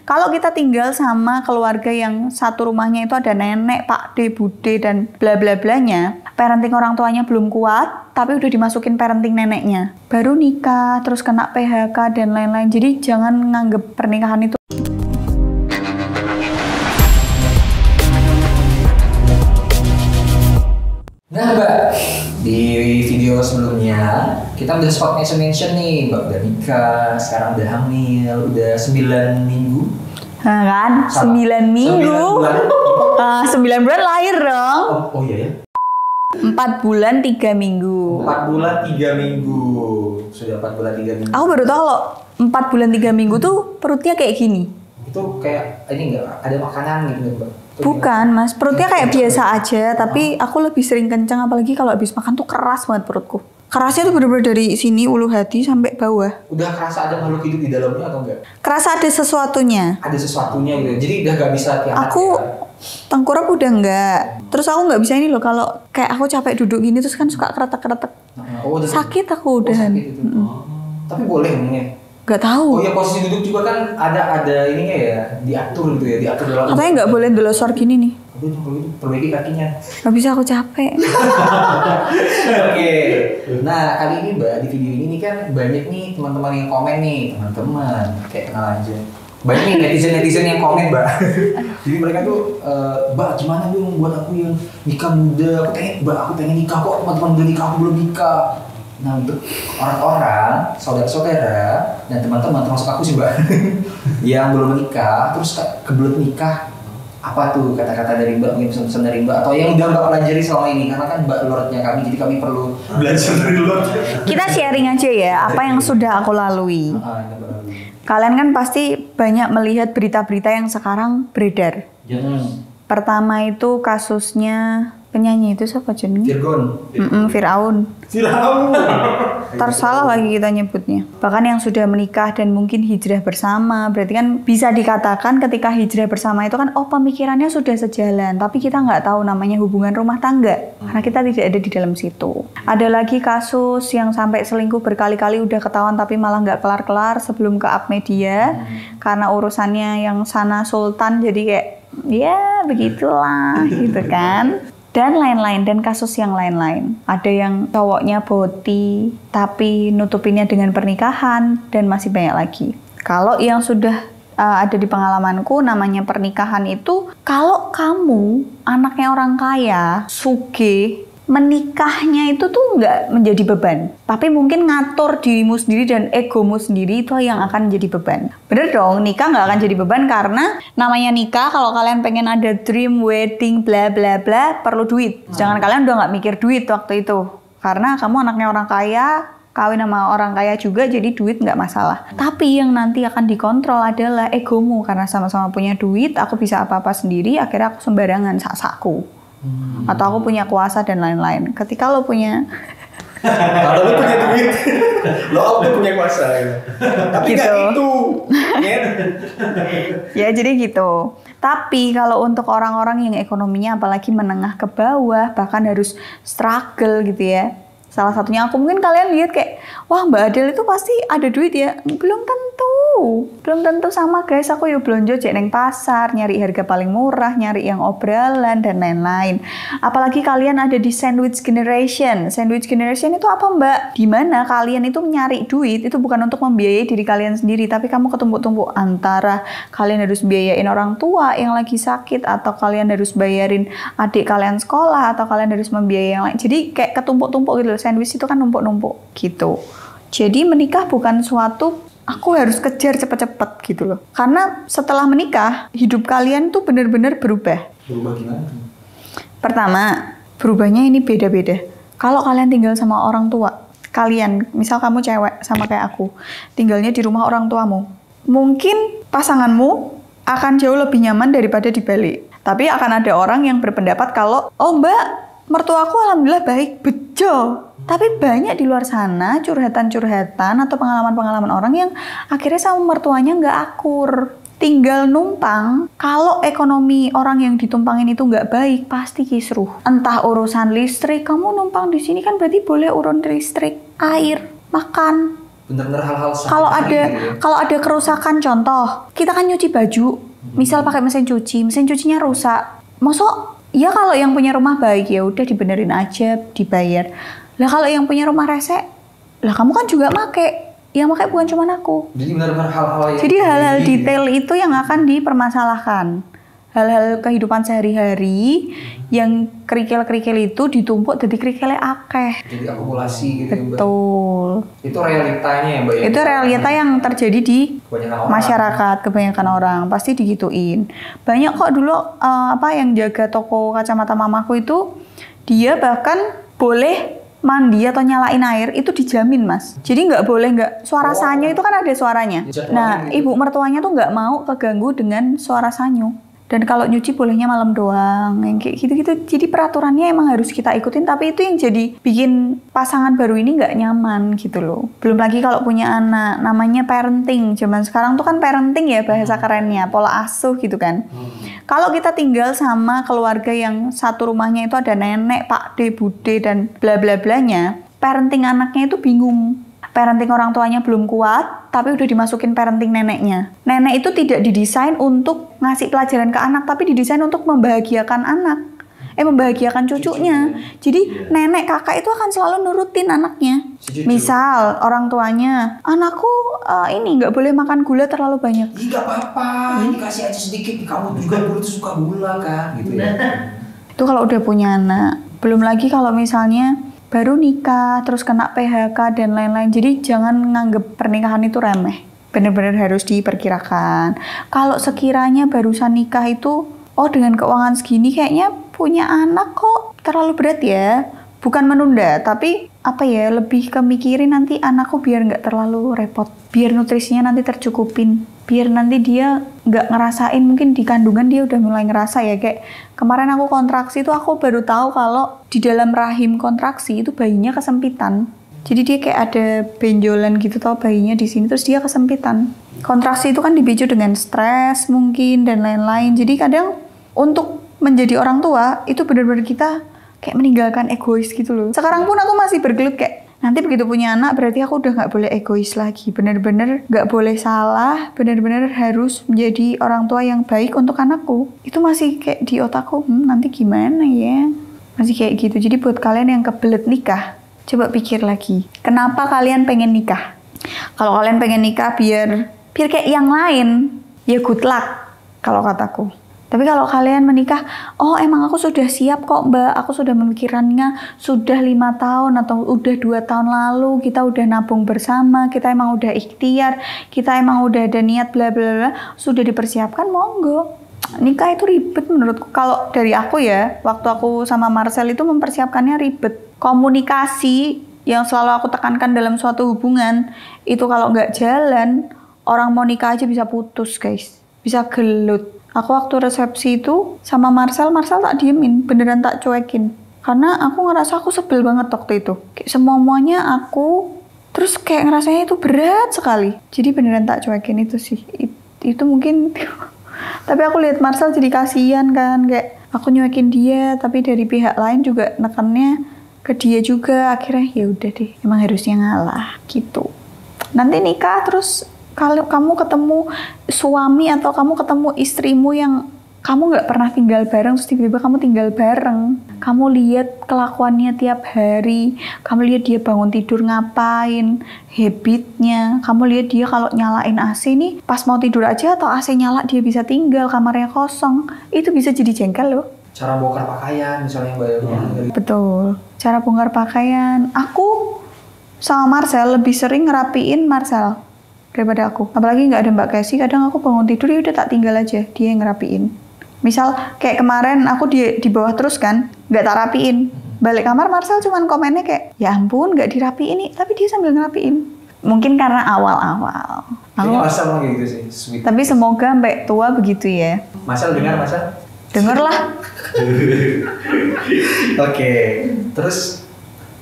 Kalau kita tinggal sama keluarga yang satu rumahnya itu ada nenek, pak de, bude, dan bla bla blanya, parenting orang tuanya belum kuat, tapi udah dimasukin parenting neneknya. Baru nikah, terus kena PHK dan lain-lain. Jadi jangan nganggep pernikahan itu. Nah Mbak, di video sebelumnya kita udah spot mention nih, Mbak udah nikah, sekarang udah hamil, udah 9 minggu. Nah kan, 9 minggu. 9 bulan lahir dong. Oh iya ya. 4 bulan 3 minggu. 4 bulan 3 minggu. Sudah 4 bulan 3 minggu. Aku baru tahu kalau 4 bulan 3 minggu tuh perutnya kayak gini. Itu kayak ini enggak ada makanan gitu Mbak? Bukan mas, perutnya kayak biasa aja, tapi aku lebih sering kencang, apalagi kalau habis makan tuh keras banget perutku. Kerasnya tuh bener-bener dari sini ulu hati sampai bawah. Udah kerasa ada makhluk hidup di dalamnya atau enggak? Kerasa ada sesuatunya. Ada sesuatunya gitu, jadi udah gak bisa tiap Aku tengkurap udah enggak. Terus aku nggak bisa ini loh, kalau kayak aku capek duduk gini terus kan suka keretek-keretek. Sakit aku udah. Sakit itu. Tapi boleh ngomongnya? Gak tahu. Oh ya, posisi duduk juga kan ada ininya ya, diatur gitu ya, diatur dalam. Katanya nggak boleh delosor gini nih. Aduh, perbaiki kakinya. Gak bisa, aku capek. Oke. Nah, kali ini Mbak, di video ini kan banyak nih teman-teman yang komen nih, teman-teman. Kayak kenal aja. Banyak nih netizen yang komen Mbak. Jadi mereka tuh, Mbak gimana dong buat aku yang nikah muda? Aku pengen nikah kok, teman-teman udah nikah, aku belum nikah. Nah, untuk orang-orang, saudara-saudara, dan teman-teman, termasuk aku sih Mbak, yang belum menikah, terus kebelet nikah, apa tuh kata-kata dari Mbak, mungkin pesan-pesan dari Mbak, atau yang udah Mbak pelajari selama ini, karena kan Mbak lordnya kami, jadi kami perlu belajar dari Lord. Kita sharing aja ya, apa yang sudah aku lalui. Kalian kan pasti banyak melihat berita-berita yang sekarang beredar. Pertama itu kasusnya penyanyi itu siapa jenengnya? Firaun. Tersalah lagi kita nyebutnya. Bahkan yang sudah menikah dan mungkin hijrah bersama, berarti kan bisa dikatakan ketika hijrah bersama itu kan, oh pemikirannya sudah sejalan, tapi kita nggak tahu namanya hubungan rumah tangga, karena kita tidak ada di dalam situ. Ada lagi kasus yang sampai selingkuh berkali-kali udah ketahuan tapi malah nggak kelar-kelar sebelum ke up media, karena urusannya yang sana sultan, jadi kayak ya begitulah gitu kan. Dan lain-lain, dan kasus yang lain-lain. Ada yang cowoknya boti, tapi nutupinnya dengan pernikahan, dan masih banyak lagi. Kalau yang sudah ada di pengalamanku, namanya pernikahan itu, kalau kamu anaknya orang kaya, sugih, menikahnya itu tuh nggak menjadi beban. Tapi mungkin ngatur dirimu sendiri dan egomu sendiri itu yang akan menjadi beban. Bener dong, nikah nggak akan jadi beban karena namanya nikah, kalau kalian pengen ada dream wedding bla bla bla, perlu duit. Jangan kalian udah nggak mikir duit waktu itu. Karena kamu anaknya orang kaya, kawin sama orang kaya juga, jadi duit nggak masalah. Tapi yang nanti akan dikontrol adalah egomu. Karena sama-sama punya duit, aku bisa apa-apa sendiri, akhirnya aku sembarangan sak-sakku. Atau aku punya kuasa dan lain-lain. Ketika lo punya kalau lo punya duit, lo punya kuasa ya. Tapi gitu. Gak itu. Ya jadi gitu. Tapi kalau untuk orang-orang yang ekonominya apalagi menengah ke bawah, bahkan harus struggle gitu ya. Salah satunya aku, mungkin kalian lihat kayak, wah Mbak Adele itu pasti ada duit ya. Belum tentu sama guys. Aku yuk belanja cek neng pasar, nyari harga paling murah, nyari yang obralan dan lain-lain. Apalagi kalian ada di sandwich generation. Sandwich generation itu apa Mbak? Dimana kalian itu nyari duit itu bukan untuk membiayai diri kalian sendiri, tapi kamu ketumpuk-tumpuk antara kalian harus biayain orang tua yang lagi sakit, atau kalian harus bayarin adik kalian sekolah, atau kalian harus membiayai yang lain. Jadi kayak ketumpuk-tumpuk gitu loh. Sandwich itu kan numpuk-numpuk gitu. Jadi menikah bukan suatu aku harus kejar cepet-cepet gitu loh. Karena setelah menikah, hidup kalian tuh benar-benar berubah. Berubah gimana? Pertama, berubahnya ini beda-beda. Kalau kalian tinggal sama orang tua, kalian, misal kamu cewek sama kayak aku, tinggalnya di rumah orang tuamu, mungkin pasanganmu akan jauh lebih nyaman daripada di Bali. Tapi akan ada orang yang berpendapat kalau, oh Mbak, mertuaku alhamdulillah baik, bejo. Tapi banyak di luar sana curhatan-curhatan atau pengalaman-pengalaman orang yang akhirnya sama mertuanya nggak akur. Tinggal numpang, kalau ekonomi orang yang ditumpangin itu nggak baik, pasti kisruh. Entah urusan listrik, kamu numpang di sini kan berarti boleh urun listrik, air, makan, bener-bener hal-hal Kalau sehari-hari ada gitu ya. kalau ada kerusakan, contoh kita kan nyuci baju, misal pakai mesin cucinya rusak, masuk ya kalau yang punya rumah baik ya udah dibenerin aja, dibayar. Lah kalau yang punya rumah resek, lah kamu kan juga make, yang make bukan cuma aku. Jadi benar-benar hal-hal yang Jadi hal-hal terjadi, detail itu yang akan dipermasalahkan. Hal-hal kehidupan sehari-hari yang kerikil-kerikil itu ditumpuk jadi kerikilnya akeh. jadi akumulasi gitu ya, Mbak. Betul. Itu realitanya ya, Mbak ya. Itu realita yang terjadi di Kebanyakan orang. masyarakat, kebanyakan orang pasti digituin. Banyak kok dulu yang jaga toko kacamata mamaku itu, dia bahkan boleh mandi atau nyalain air itu dijamin, Mas. Jadi nggak boleh suara sanyo itu kan ada suaranya. Dijadwalin Nah, gitu. ibu mertuanya tuh nggak mau keganggu dengan suara sanyo. Dan kalau nyuci bolehnya malam doang, yang kayak gitu-gitu. Jadi peraturannya emang harus kita ikutin, tapi itu yang jadi bikin pasangan baru ini nggak nyaman gitu loh. Belum lagi kalau punya anak, namanya parenting. Zaman sekarang tuh kan parenting ya bahasa kerennya, pola asuh gitu kan. Kalau kita tinggal sama keluarga yang satu rumahnya itu ada nenek, pak de, bude, dan bla bla blanya, parenting anaknya itu bingung. Parenting orang tuanya belum kuat, tapi udah dimasukin parenting neneknya. Nenek itu tidak didesain untuk ngasih pelajaran ke anak, tapi didesain untuk membahagiakan anak. Membahagiakan cucunya. Jadi nenek kakak itu akan selalu nurutin anaknya. Si cucu. Misal orang tuanya, anakku ini nggak boleh makan gula terlalu banyak. Ih, nggak apa-apa, ini kasih aja sedikit. Kamu juga dulu tuh suka gula kan, gitu ya. Itu kalau udah punya anak. Belum lagi kalau misalnya baru nikah, terus kena PHK dan lain-lain. Jadi jangan nganggep pernikahan itu remeh. Benar-benar harus diperkirakan. Kalau sekiranya barusan nikah itu, dengan keuangan segini kayaknya punya anak kok terlalu berat ya. Bukan menunda, tapi lebih kemikirin nanti anakku biar nggak terlalu repot. Biar nutrisinya nanti tercukupin. Biar nanti dia nggak ngerasain, mungkin di kandungan dia udah mulai ngerasa ya. Kayak kemarin aku kontraksi itu aku baru tahu kalau di dalam rahim kontraksi itu bayinya kesempitan. Jadi dia kayak ada benjolan gitu tau bayinya di sini, terus dia kesempitan. Kontraksi itu kan dipicu dengan stres mungkin dan lain-lain. Jadi kadang untuk menjadi orang tua itu benar-benar kita kayak meninggalkan egois gitu loh. Sekarang pun aku masih bergelut kayak nanti begitu punya anak berarti aku udah nggak boleh egois lagi. Benar-benar nggak boleh salah, benar-benar harus menjadi orang tua yang baik untuk anakku. Itu masih kayak di otakku, nanti gimana ya? Masih kayak gitu. Jadi buat kalian yang kebelet nikah, coba pikir lagi. Kenapa kalian pengen nikah? Kalau kalian pengen nikah biar kayak yang lain, ya good luck kalau kataku. Tapi kalau kalian menikah, emang aku sudah siap kok Mbak, aku sudah memikirkannya sudah 5 tahun atau udah 2 tahun lalu, kita udah nabung bersama, kita emang udah ikhtiar, kita emang udah ada niat bla bla bla, sudah dipersiapkan, monggo. Nikah itu ribet menurutku. Kalau dari aku ya, waktu aku sama Marcel itu mempersiapkannya ribet. Komunikasi yang selalu aku tekankan dalam suatu hubungan, itu kalau nggak jalan, orang mau nikah aja bisa putus guys, bisa gelut. Aku waktu resepsi itu sama Marcel tak diemin, beneran tak cuekin. Karena aku ngerasa aku sebel banget waktu itu. Kayak semuanya aku, terus kayak ngerasanya itu berat sekali. Jadi beneran tak cuekin itu sih. Itu mungkin, tapi aku lihat Marcel jadi kasihan kan. Kayak aku nyuekin dia, tapi dari pihak lain juga nekannya ke dia juga. Akhirnya ya udah deh, emang harusnya ngalah gitu. Nanti nikah terus kalau kamu ketemu suami atau kamu ketemu istrimu yang kamu nggak pernah tinggal bareng, terus tiba-tiba kamu tinggal bareng, kamu lihat kelakuannya tiap hari, kamu lihat dia bangun tidur ngapain, habitnya, kamu lihat dia kalau nyalain AC nih, pas mau tidur aja atau AC nyala dia bisa tinggal, kamarnya kosong, itu bisa jadi jengkel loh. Cara bongkar pakaian misalnya Mbak. Betul, cara bongkar pakaian. Aku sama Marcel lebih sering ngerapiin Marcel daripada aku. Apalagi nggak ada Mbak Casey, kadang aku bangun tidur ya udah tak tinggal aja, dia yang ngerapiin. Misal kayak kemarin aku di bawah terus kan, nggak tak rapiin. Balik kamar Marcel cuman komennya kayak, ya ampun nggak dirapiin nih, tapi dia sambil ngerapiin. Mungkin karena awal-awal. Kayaknya Marcel emang kayak gitu sih, sweet. Tapi semoga sampai tua begitu ya. Marcel dengar Marcel? Denger lah. Oke, terus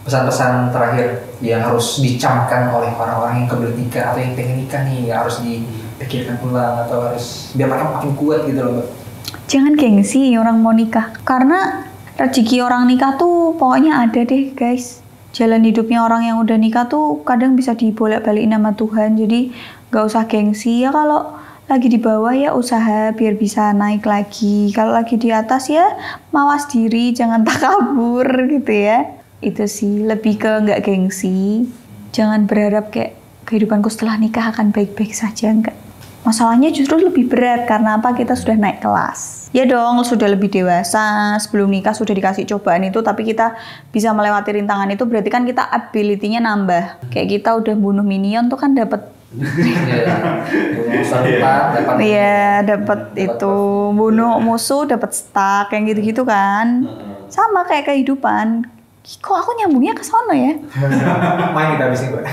pesan-pesan terakhir yang harus dicamkan oleh orang-orang yang kebelet nikah atau yang pengen nikah nih, yang harus dipikirkan ulang atau harus biar mereka makin kuat gitu loh Mbak. Jangan gengsi orang mau nikah, karena rezeki orang nikah tuh pokoknya ada deh guys. jalan hidupnya orang yang udah nikah tuh kadang bisa dibolak-balikin sama Tuhan. Jadi gak usah gengsi ya, kalau lagi di bawah ya usaha biar bisa naik lagi. Kalau lagi di atas ya mawas diri, jangan takabur gitu ya. Itu sih, lebih ke nggak gengsi. Jangan berharap kayak kehidupanku setelah nikah akan baik-baik saja, enggak. Masalahnya justru lebih berat karena apa? Kita sudah naik kelas. Ya dong, sudah lebih dewasa, sebelum nikah sudah dikasih cobaan itu, tapi kita bisa melewati rintangan itu, berarti kan kita ability-nya nambah. Kayak kita udah bunuh minion tuh kan dapat iya, dapat itu bunuh musuh, dapat stack yang gitu-gitu kan. Sama kayak kehidupan. Kok aku nyambungnya ke sono ya? Main kita habis ini, Mbak.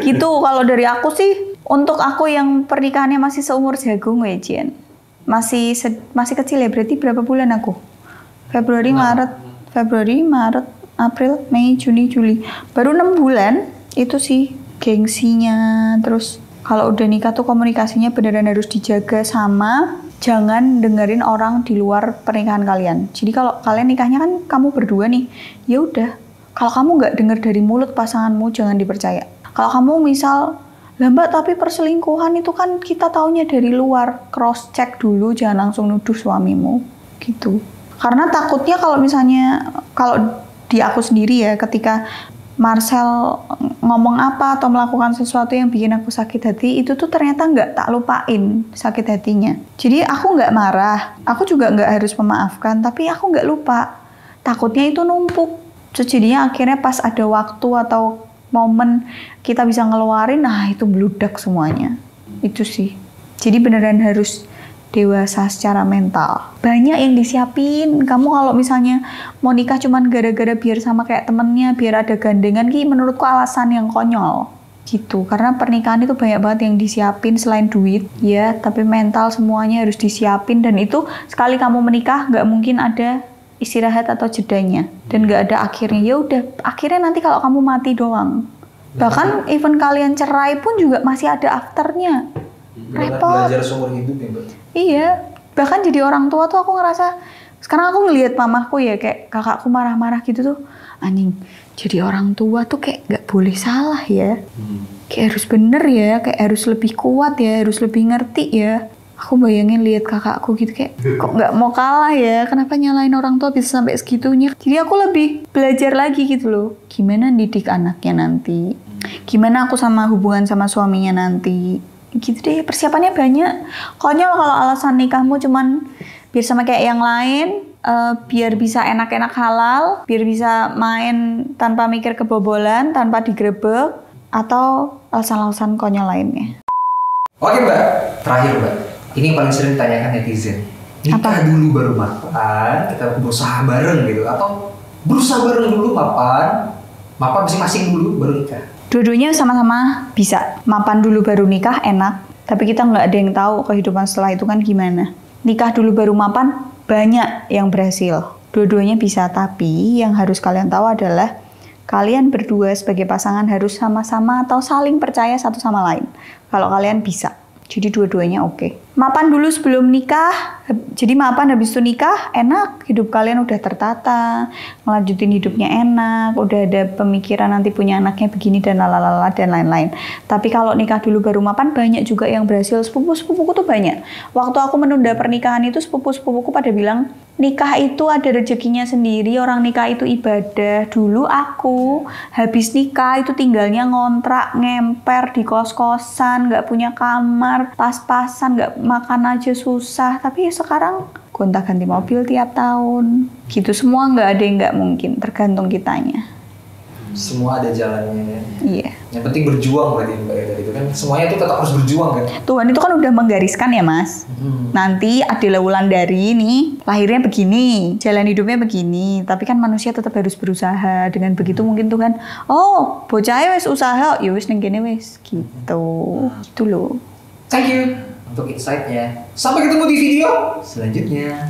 Gitu kalau dari aku sih, untuk aku yang pernikahannya masih seumur jagung ya, Jen. Masih kecil ya, berarti berapa bulan aku? Februari, Maret, April, Mei, Juni, Juli. Baru 6 bulan itu sih. Gengsinya, terus kalau udah nikah tuh komunikasinya beneran harus dijaga, sama jangan dengerin orang di luar pernikahan kalian. Jadi kalau kalian nikahnya kan kamu berdua nih, ya udah, kalau kamu nggak denger dari mulut pasanganmu jangan dipercaya. Kalau kamu misal lambat tapi perselingkuhan, itu kan kita taunya dari luar, cross check dulu, jangan langsung nuduh suamimu gitu. Karena takutnya kalau misalnya, kalau di aku sendiri ya, ketika Marcel ngomong apa atau melakukan sesuatu yang bikin aku sakit hati, itu tuh ternyata nggak tak lupain sakit hatinya. Jadi aku nggak marah, aku juga nggak harus memaafkan, tapi aku nggak lupa. Takutnya itu numpuk. Jadinya akhirnya pas ada waktu atau momen kita bisa ngeluarin, nah itu bludak semuanya. Itu sih. Jadi beneran harus dewasa secara mental. Banyak yang disiapin. Kamu kalau misalnya mau nikah cuman gara-gara biar sama kayak temennya, biar ada gandengan, menurutku alasan yang konyol gitu. Karena pernikahan itu banyak banget yang disiapin selain duit ya, tapi mental semuanya harus disiapin. Dan itu sekali kamu menikah nggak mungkin ada istirahat atau jedanya, dan nggak ada akhirnya. Ya udah, akhirnya nanti kalau kamu mati doang. Bahkan even kalian cerai pun juga masih ada afternya. Repot. Belajar seumur hidup ya, Mbak. Iya, bahkan jadi orang tua tuh aku ngerasa, sekarang aku ngelihat mamaku ya, kayak kakakku marah-marah gitu tuh, anjing, jadi orang tua tuh kayak gak boleh salah ya, kayak harus bener ya, kayak harus lebih kuat ya, harus lebih ngerti ya. Aku bayangin lihat kakakku gitu kayak, kok gak mau kalah ya, kenapa nyalain orang tua bisa sampai segitunya. Jadi aku lebih belajar lagi gitu loh, gimana didik anaknya nanti, gimana aku sama hubungan sama suaminya nanti. Gitu deh, persiapannya banyak. Konyol kalau alasan nikahmu cuman biar sama kayak yang lain, biar bisa enak-enak halal, biar bisa main tanpa mikir kebobolan, tanpa digerebek, atau alasan-alasan konyol lainnya. Oke, Mbak, terakhir, Mbak, ini yang paling sering ditanyakan netizen. Nikah dulu baru mapan, kita berusaha bareng gitu, atau berusaha bareng dulu mapan masing-masing dulu baru nikah? Dua-duanya sama-sama bisa. Mapan dulu baru nikah enak, tapi kita nggak ada yang tahu kehidupan setelah itu kan gimana. Nikah dulu baru mapan, banyak yang berhasil. Dua-duanya bisa, tapi yang harus kalian tahu adalah kalian berdua sebagai pasangan harus sama-sama atau saling percaya satu sama lain. Kalau kalian bisa. Jadi dua-duanya oke. Mapan dulu sebelum nikah, jadi mapan habis itu nikah, enak. Hidup kalian udah tertata, ngelanjutin hidupnya enak, udah ada pemikiran nanti punya anaknya begini dan lalala dan lain-lain. Tapi kalau nikah dulu baru mapan, banyak juga yang berhasil. Sepupu-sepupuku tuh banyak. Waktu aku menunda pernikahan itu, sepupu-sepupuku pada bilang, nikah itu ada rezekinya sendiri, orang nikah itu ibadah. Dulu aku habis nikah itu tinggalnya ngontrak, ngemper di kos-kosan, gak punya kamar, pas-pasan, gak makan aja susah. Tapi sekarang gonta-ganti mobil tiap tahun. Gitu, semua gak ada yang gak mungkin, tergantung kitanya. Semua ada jalannya. Iya. Yang penting berjuang berarti Mbak ya, itu kan semuanya itu tetap harus berjuang kan. Tuhan itu kan udah menggariskan ya Mas. Nanti Adela Wulandari nih lahirnya begini, jalan hidupnya begini. Tapi kan manusia tetap harus berusaha. Dengan begitu mungkin Tuhan, oh bocahnya wis usaha, ya wis ning kene wis gitu. Gitu loh. Thank you untuk insight-nya. Sampai ketemu di video selanjutnya.